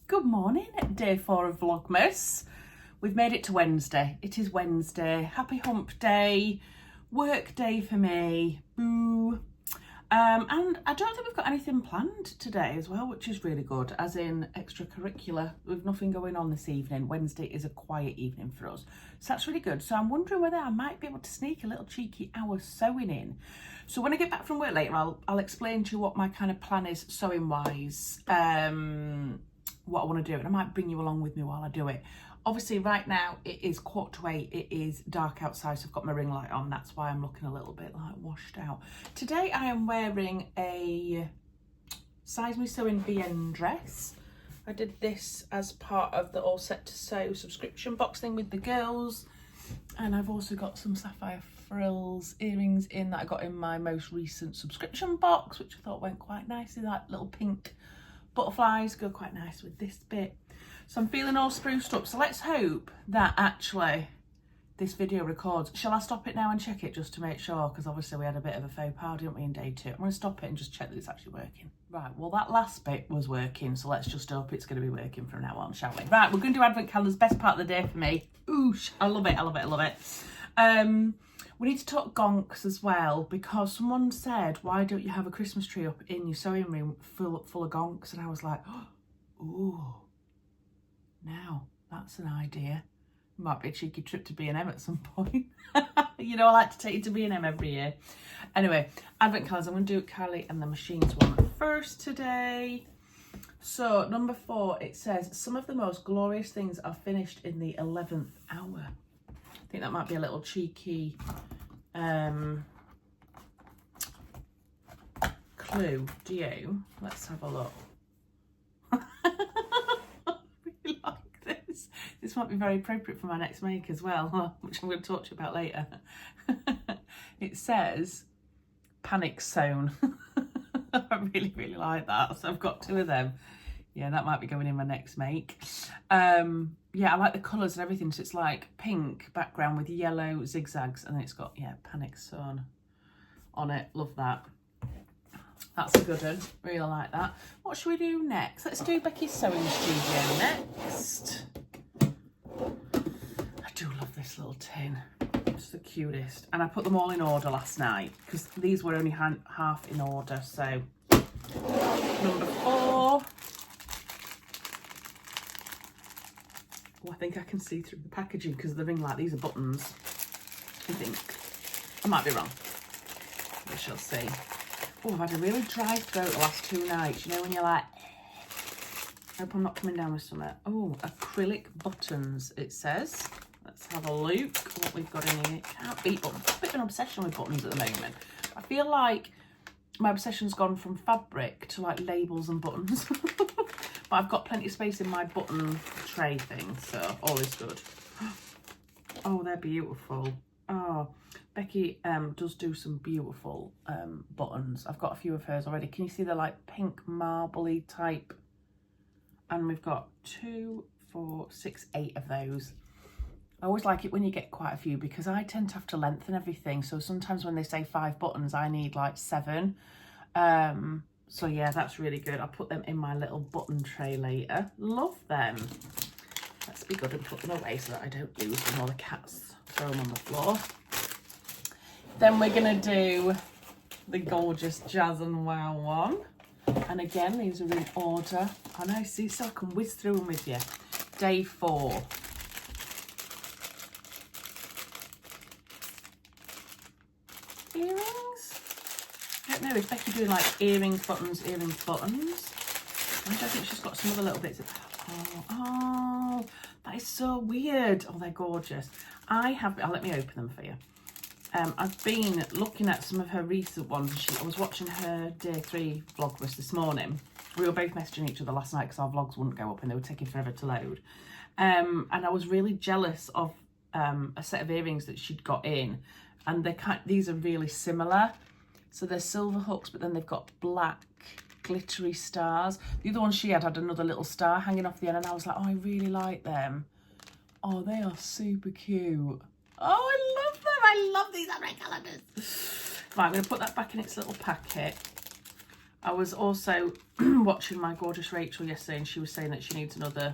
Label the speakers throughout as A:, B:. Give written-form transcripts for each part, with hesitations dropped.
A: Good morning, day 4 of Vlogmas. We've made it to Wednesday. It is Wednesday. Happy hump day, work day for me, boo. And I don't think we've got anything planned today as well, which is really good, as in extracurricular. We've nothing going on this evening. Wednesday is a quiet evening for us. So that's really good. So I'm wondering whether I might be able to sneak a little cheeky hour sewing in. So when I get back from work later, I'll explain to you what my kind of plan is sewing wise, what I want to do, and I might bring you along with me while I do it. Obviously right now it is 7:15, it is dark outside, so I've got my ring light on. That's why I'm looking a little bit like washed out. Today I am wearing a Size Me Sewing VN dress. I did this as part of the All Set to Sew subscription box thing with the girls, and I've also got some sapphire frills earrings in that I got in my most recent subscription box, which I thought went quite nicely. Like little pink butterflies go quite nice with this bit. So I'm feeling all spruced up. So let's hope that actually this video records. Shall I stop it now and check it just to make sure? Because obviously we had a bit of a faux pas, didn't we, in day 2. I'm going to stop it and just check that it's actually working. Right, well that last bit was working, so let's just hope it's going to be working from now on, shall we? Right, we're going to do advent calendars, best part of the day for me. Oosh, I love it, I love it, I love it. We need to talk gonks as well, because someone said, why don't you have a Christmas tree up in your sewing room full of gonks? And I was like, ooh, now that's an idea. Might be a cheeky trip to B&M at some point. You know, I like to take you to B&M every year. Anyway, advent calendars. I'm going to do Kylie and the Machines one first today. So number 4, it says, some of the most glorious things are finished in the 11th hour. I think that might be a little cheeky clue. Do you? Let's have a look. I really like this. This might be very appropriate for my next make as well, which I'm going to talk to you about later. It says panic zone. I really, really like that. So I've got 2 of them. Yeah, that might be going in my next make. Yeah, I like the colours and everything. So it's like pink background with yellow zigzags, and then it's got, yeah, panic zone on it. Love that. That's a good one. Really like that. What should we do next? Let's do Becky's Sewing Studio next. I do love this little tin. It's the cutest. And I put them all in order last night because these were only half in order. So number 4. Oh, I think I can see through the packaging because of the ring light. These are buttons, I think. I might be wrong. We shall see. Oh, I've had a really dry throat the last 2 nights. You know when you're like, I hope I'm not coming down with something. Oh, acrylic buttons, it says. Let's have a look what we've got in here. Can't beat buttons. It's a bit of an obsession with buttons at the moment. I feel like my obsession's gone from fabric to like labels and buttons. But I've got plenty of space in my button tray thing, so all is good. Oh, they're beautiful. Oh, Becky does do some beautiful buttons. I've got a few of hers already. Can you see they're like pink marbly type? And we've got 2, 4, 6, 8 of those. I always like it when you get quite a few because I tend to have to lengthen everything. So sometimes when they say 5 buttons, I need like 7. So yeah, that's really good. I'll put them in my little button tray later. Love them. Let's be good and put them away so that I don't lose them or the cats throw them on the floor. Then we're going to do the gorgeous Jazz and Wow one. And again, these are in order. I know, see, so I can whiz through them with you. Day 4. Earrings? I don't know, is Becky doing like earrings, buttons? I think she's got some other little bits. Oh, that is so weird. Oh, they're gorgeous. Let me open them for you. I've been looking at some of her recent ones. I was watching her day 3 Vlogmas this morning. We were both messaging each other last night because our vlogs wouldn't go up and they were taking forever to load. And I was really jealous of a set of earrings that she'd got in. And these are really similar. So they're silver hooks, but then they've got black glittery stars. The other one she had another little star hanging off the end, and I was like, oh, I really like them. Oh, they are super cute. Oh, I love them. I love these advent calendars. Right, I'm going to put that back in its little packet. I was also watching my gorgeous Rachel yesterday, and she was saying that she needs another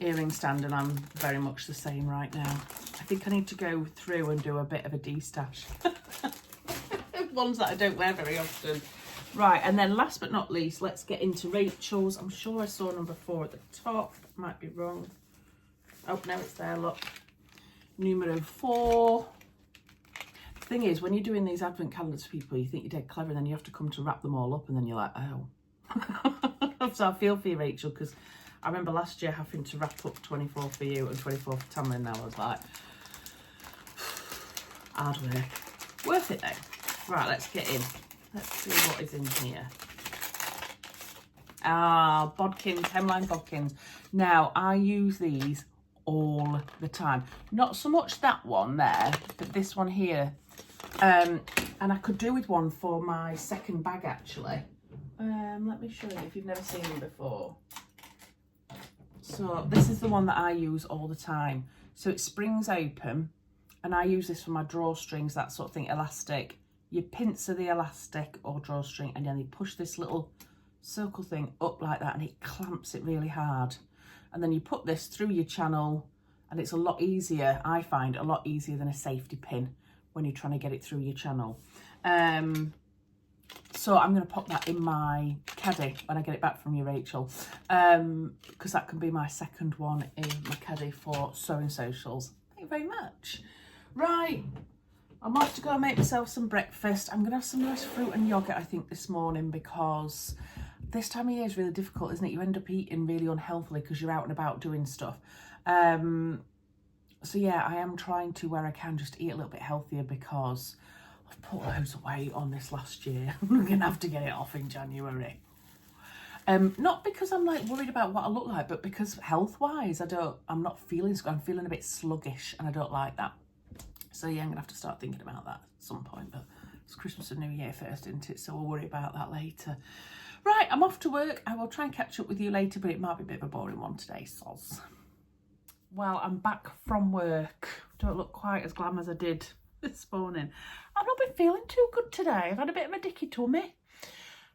A: earring stand, and I'm very much the same right now. I think I need to go through and do a bit of a de-stash. Ones that I don't wear very often. Right, and then last but not least, let's get into Rachel's. I'm sure I saw number 4 at the top. Might be wrong. Oh, no, it's there, look. Numero 4. The thing is, when you're doing these advent calendars for people, you think you're dead clever, and then you have to come to wrap them all up, and then you're like, oh. So I feel for you, Rachel, because I remember last year having to wrap up 24 for you and 24 for Tamlin. Now I was like, hard work. Worth it though. Right, let's get in. Let's see what is in here. Ah, bodkins, hemline bodkins. Now, I use these all the time. Not so much that one there, but this one here. And I could do with one for my second bag, actually. Let me show you if you've never seen them before. So this is the one that I use all the time. So it springs open, and I use this for my drawstrings, that sort of thing, elastic. You pincer the elastic or drawstring, and then you push this little circle thing up like that, and it clamps it really hard. And then you put this through your channel, and it's a lot easier, I find, a lot easier than a safety pin when you're trying to get it through your channel. So I'm going to pop that in my caddy when I get it back from you, Rachel, because that can be my second one in my caddy for sewing socials. Thank you very much. Right, I'm off to go and make myself some breakfast. I'm going to have some nice fruit and yoghurt, I think, this morning, because this time of year is really difficult, isn't it? You end up eating really unhealthily because you're out and about doing stuff. So yeah, I am trying to, where I can, just eat a little bit healthier, because I've put loads of weight on this last year. I'm going to have to get it off in January. Not because I'm like worried about what I look like, but because health-wise, I'm not feeling so good. I'm feeling a bit sluggish, and I don't like that. So yeah, I'm going to have to start thinking about that at some point, but it's Christmas and New Year first, isn't it? So we'll worry about that later. Right, I'm off to work. I will try and catch up with you later, but it might be a bit of a boring one today, soz. Well, I'm back from work. Don't look quite as glam as I did this morning. I've not been feeling too good today. I've had a bit of a dicky tummy.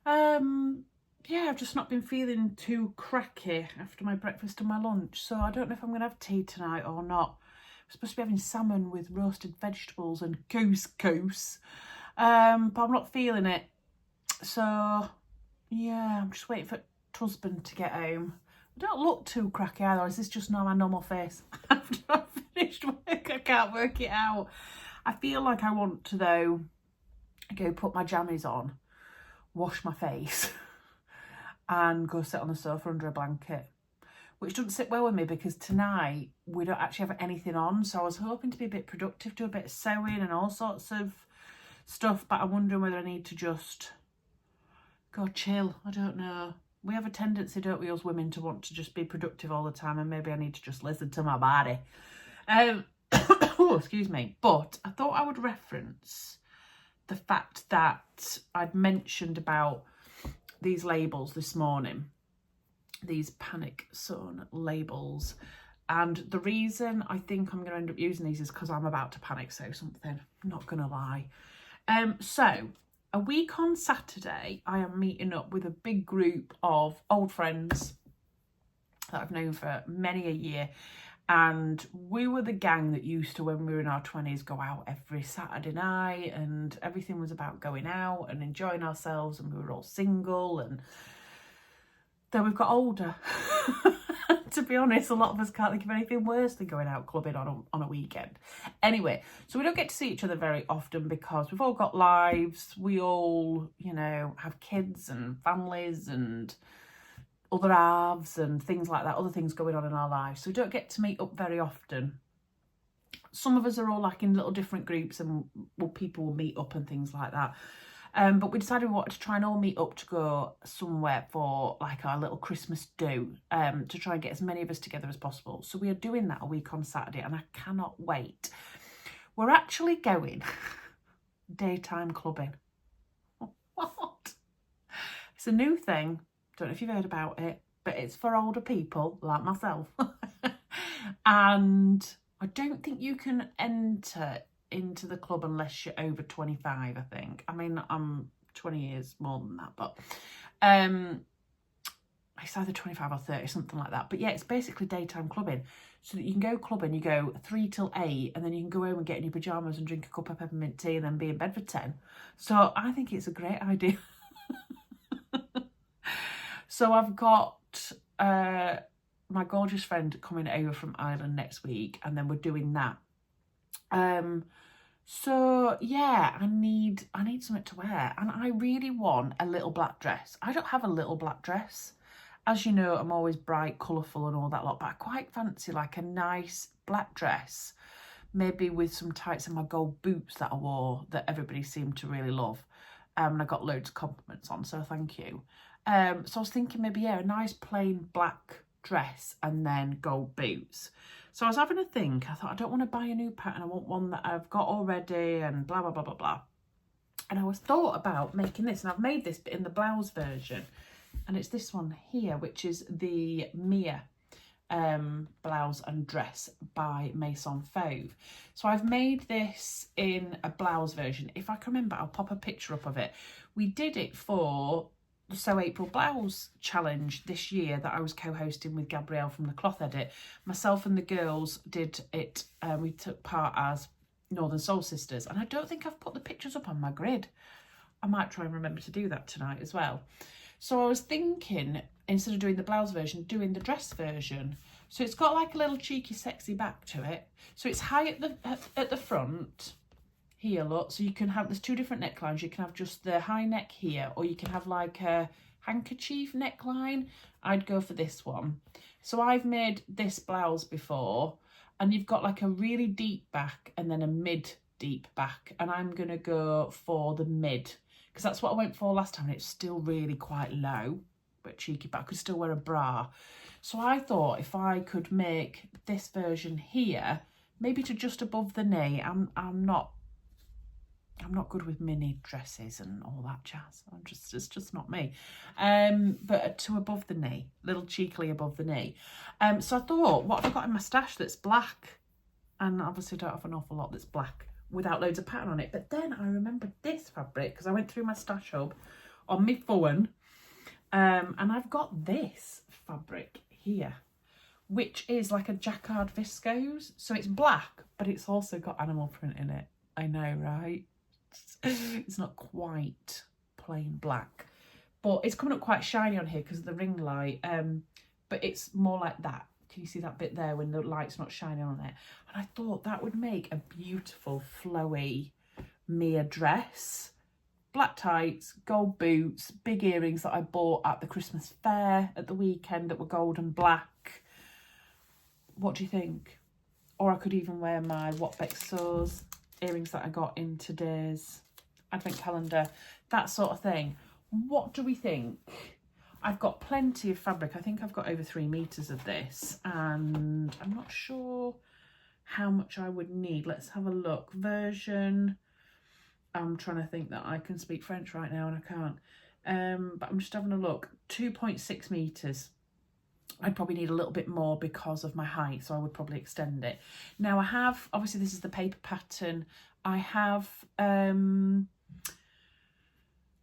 A: Yeah, I've just not been feeling too cracky after my breakfast and my lunch. So I don't know if I'm going to have tea tonight or not. I'm supposed to be having salmon with roasted vegetables and couscous. But I'm not feeling it. So, yeah, I'm just waiting for husband to get home. I don't look too cracky either. Is this just not my normal face? After I've finished work, I can't work it out. I feel like I want to, though, go put my jammies on, wash my face, and go sit on the sofa under a blanket, which doesn't sit well with me because tonight we don't actually have anything on. So I was hoping to be a bit productive, do a bit of sewing and all sorts of stuff, but I'm wondering whether I need to just go chill. I don't know. We have a tendency, don't we, as women, to want to just be productive all the time, and maybe I need to just listen to my body. Oh, excuse me. But I thought I would reference the fact that I'd mentioned about these labels this morning, these panic sewn labels. And the reason I think I'm going to end up using these is because I'm about to panic sew something. I'm not going to lie. So a week on Saturday, I am meeting up with a big group of old friends that I've known for many a year. And we were the gang that used to, when we were in our 20s, go out every Saturday night, and everything was about going out and enjoying ourselves, and we were all single. And then we've got older. To be honest, a lot of us can't think of anything worse than going out clubbing on a weekend. Anyway, so we don't get to see each other very often because we've all got lives. We all, you know, have kids and families and other halves and things like that, other things going on in our lives. So we don't get to meet up very often. Some of us are all like in little different groups, and people will meet up and things like that. But we decided we wanted to try and all meet up to go somewhere for like our little Christmas do, to try and get as many of us together as possible. So we are doing that a week on Saturday, and I cannot wait. We're actually going daytime clubbing. What? It's a new thing. Don't know if you've heard about it, but it's for older people like myself. And I don't think you can enter into the club unless you're over 25, I think. I mean, I'm 20 years more than that, but it's either 25 or 30, something like that. But yeah, it's basically daytime clubbing. So that you can go clubbing, you go 3 till 8, and then you can go home and get in your pyjamas and drink a cup of peppermint tea and then be in bed for 10. So I think it's a great idea. So I've got my gorgeous friend coming over from Ireland next week, and then we're doing that. So yeah, I need something to wear, and I really want a little black dress. I don't have a little black dress. As you know, I'm always bright, colourful and all that lot, but I quite fancy like a nice black dress, maybe with some tights and my gold boots that I wore that everybody seemed to really love. And I got loads of compliments on, so thank you. So I was thinking maybe, yeah, a nice plain black dress and then gold boots. So I was having a think. I thought, I don't want to buy a new pattern. I want one that I've got already and blah, blah, blah, blah, blah. And I was thought about making this, and I've made this bit in the blouse version. And it's this one here, which is the Mia blouse and dress by Maison Fauve. So I've made this in a blouse version. If I can remember, I'll pop a picture up of it. We did it for the So April Blouse Challenge this year that I was co-hosting with Gabrielle from the Cloth Edit. Myself and the girls did it. We took part as Northern Soul Sisters. And I don't think I've put the pictures up on my grid. I might try and remember to do that tonight as well. So I was thinking, instead of doing the blouse version, doing the dress version. So it's got like a little cheeky, sexy back to it. So it's high at the front here, look. So you can have, there's 2 different necklines. You can have just the high neck here, or you can have like a handkerchief neckline. I'd go for this one. So I've made this blouse before, and you've got like a really deep back and then a mid deep back. And I'm going to go for the mid, because that's what I went for last time, and it's still really quite low, but cheeky, but I could still wear a bra. So I thought if I could make this version here, maybe to just above the knee. I'm not good with mini dresses and all that jazz. It's just not me. But to above the knee, little cheekily above the knee. So I thought, what have I got in my stash that's black? And obviously don't have an awful lot that's black without loads of pattern on it. But then I remembered this fabric, because I went through my stash hub on my phone, and I've got this fabric here, which is like a jacquard viscose. So it's black, but it's also got animal print in it. I know, right? It's not quite plain black, but it's coming up quite shiny on here because of the ring light. But it's more like that. Can you see that bit there when the light's not shining on it? And I thought that would make a beautiful flowy Mia dress. Black tights, gold boots, big earrings that I bought at the Christmas fair at the weekend that were gold and black. What do you think? Or I could even wear my What Beck Sews earrings that I got in today's advent calendar, that sort of thing. What do we think? I've got plenty of fabric. I think I've got over 3 meters of this, and I'm not sure how much I would need. Let's have a look. Version, I'm trying to think that I can speak French right now and I can't. But I'm just having a look. 2.6 meters. I'd probably need a little bit more because of my height, so I would probably extend it. Now I have, obviously this is the paper pattern. I have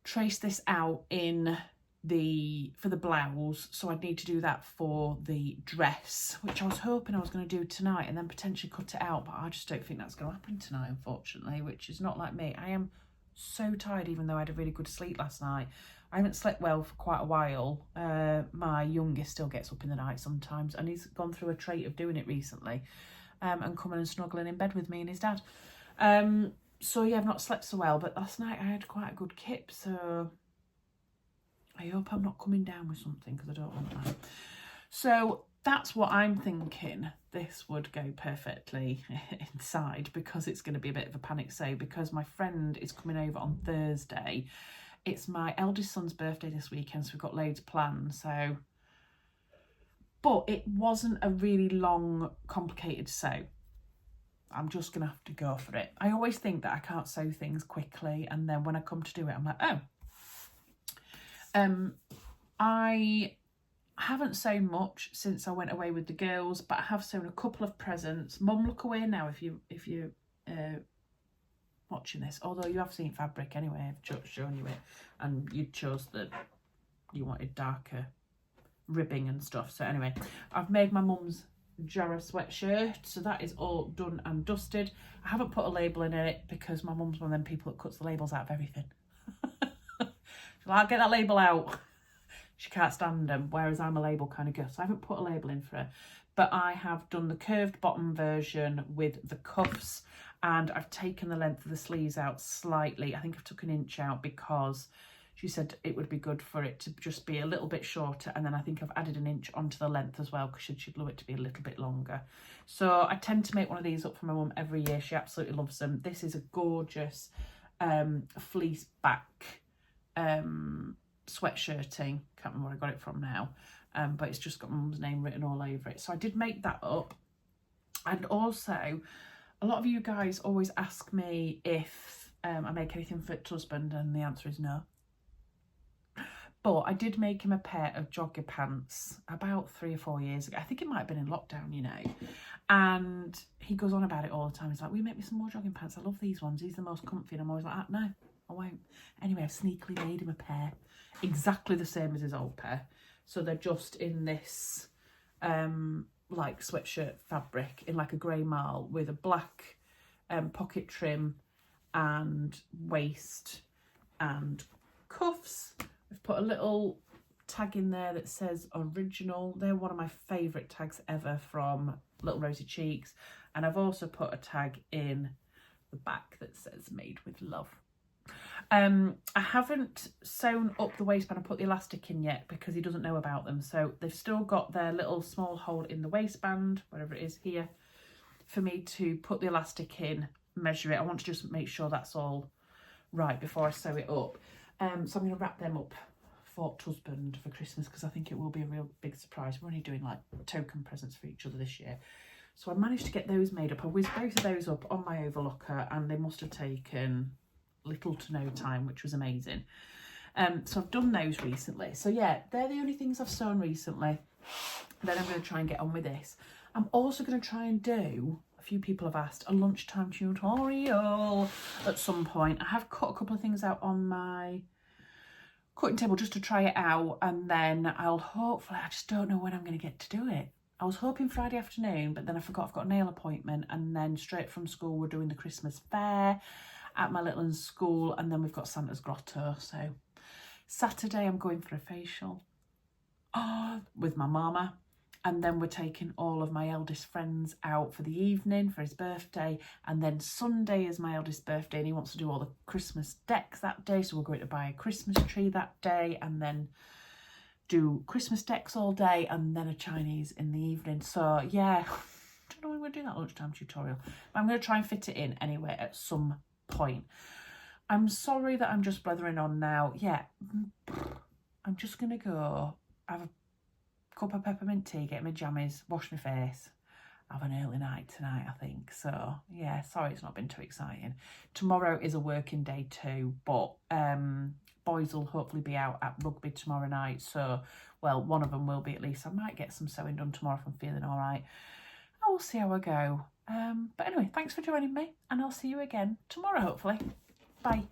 A: traced this out for the blouse, so I'd need to do that for the dress, which I was hoping I was going to do tonight and then potentially cut it out, but I just don't think that's going to happen tonight, unfortunately, which is not like me. I am so tired, even though I had a really good sleep last night. I haven't slept well for quite a while. My youngest still gets up in the night sometimes, and he's gone through a trait of doing it recently, and coming and snuggling in bed with me and his dad. So yeah, I've not slept so well, but last night I had quite a good kip, so I hope I'm not coming down with something, because I don't want that. So that's what I'm thinking. This would go perfectly inside, because it's going to be a bit of a panic sale, because my friend is coming over on Thursday. It's my eldest son's birthday this weekend, so we've got loads planned. So, but it wasn't a really long, complicated sew. I'm just going to have to go for it. I always think that I can't sew things quickly, and then when I come to do it, I'm like, oh. I haven't sewn much since I went away with the girls, but I have sewn a couple of presents. Mum, look away now if you want watching this, although you have seen fabric anyway. I've shown you it, and you chose that you wanted darker ribbing and stuff. So anyway, I've made my mum's Jarrah sweatshirt, so that is all done and dusted. I haven't put a label in it because my mum's one of them people that cuts the labels out of everything. So I'll get that label out. She can't stand them, whereas I'm a label kind of girl, so I haven't put a label in for her. But I have done the curved bottom version with the cuffs, and I've taken the length of the sleeves out slightly. I think I've took an inch out because she said it would be good for it to just be a little bit shorter, and then I think I've added an inch onto the length as well because she'd love it to be a little bit longer. So I tend to make one of ththese up for my mum every year. She absolutely loves them. This is a gorgeous fleece back sweatshirting. Can't remember where I got it from now, but it's just got my mum's name written all over it. So I did make that up. And also, a lot of you guys always ask me if I make anything for T's husband, and the answer is no. But I did make him a pair of jogger pants about 3 or 4 years ago. I think it might have been in lockdown, you know. And he goes on about it all the time. He's like, will you make me some more jogging pants? I love these ones. These are the most comfy. And I'm always like, no, I won't. Anyway, I've sneakily made him a pair. Exactly the same as his old pair. So they're just in this like sweatshirt fabric in like a grey marl with a black pocket trim and waist and cuffs. We've put a little tag in there that says original. They're one of my favourite tags ever from Little Rosy Cheeks. And I've also put a tag in the back that says made with love. I haven't sewn up the waistband and put the elastic in yet because he doesn't know about them. So they've still got their little small hole in the waistband, whatever it is here, for me to put the elastic in, measure it. I want to just make sure that's all right before I sew it up. So I'm going to wrap them up for husband for Christmas because I think it will be a real big surprise. We're only doing like token presents for each other this year. So I managed to get those made up. I whizzed both of those up on my overlocker and they must have taken little to no time, which was amazing. So I've done those recently. So yeah, they're the only things I've sewn recently. Then I'm going to try and get on with this. I'm also going to try and do, a few people have asked, a lunchtime tutorial at some point. I have cut a couple of things out on my cutting table just to try it out, and then I'll hopefully, I just don't know when I'm going to get to do it. I was hoping Friday afternoon, but then I forgot I've got a nail appointment, and then straight from school we're doing the Christmas fair at my little one's school, and then we've got Santa's grotto. So Saturday I'm going for a facial with my mama, and then we're taking all of my eldest friends out for the evening for his birthday, and then Sunday is my eldest birthday and he wants to do all the Christmas decks that day, so we're going to buy a Christmas tree that day and then do Christmas decks all day and then a Chinese in the evening. So yeah, I don't know when we're doing that lunchtime tutorial, but I'm going to try and fit it in anyway at some point. I'm sorry that I'm just blathering on now. Yeah, I'm just going to go have a cup of peppermint tea, get my jammies, wash my face, have an early night tonight, I think. So yeah, sorry it's not been too exciting. Tomorrow is a working day too, but boys will hopefully be out at rugby tomorrow night, so well, one of them will be at least. I might get some sewing done tomorrow if I'm feeling all right. I will see how I go. But anyway, thanks for joining me, and I'll see you again tomorrow hopefully. Bye.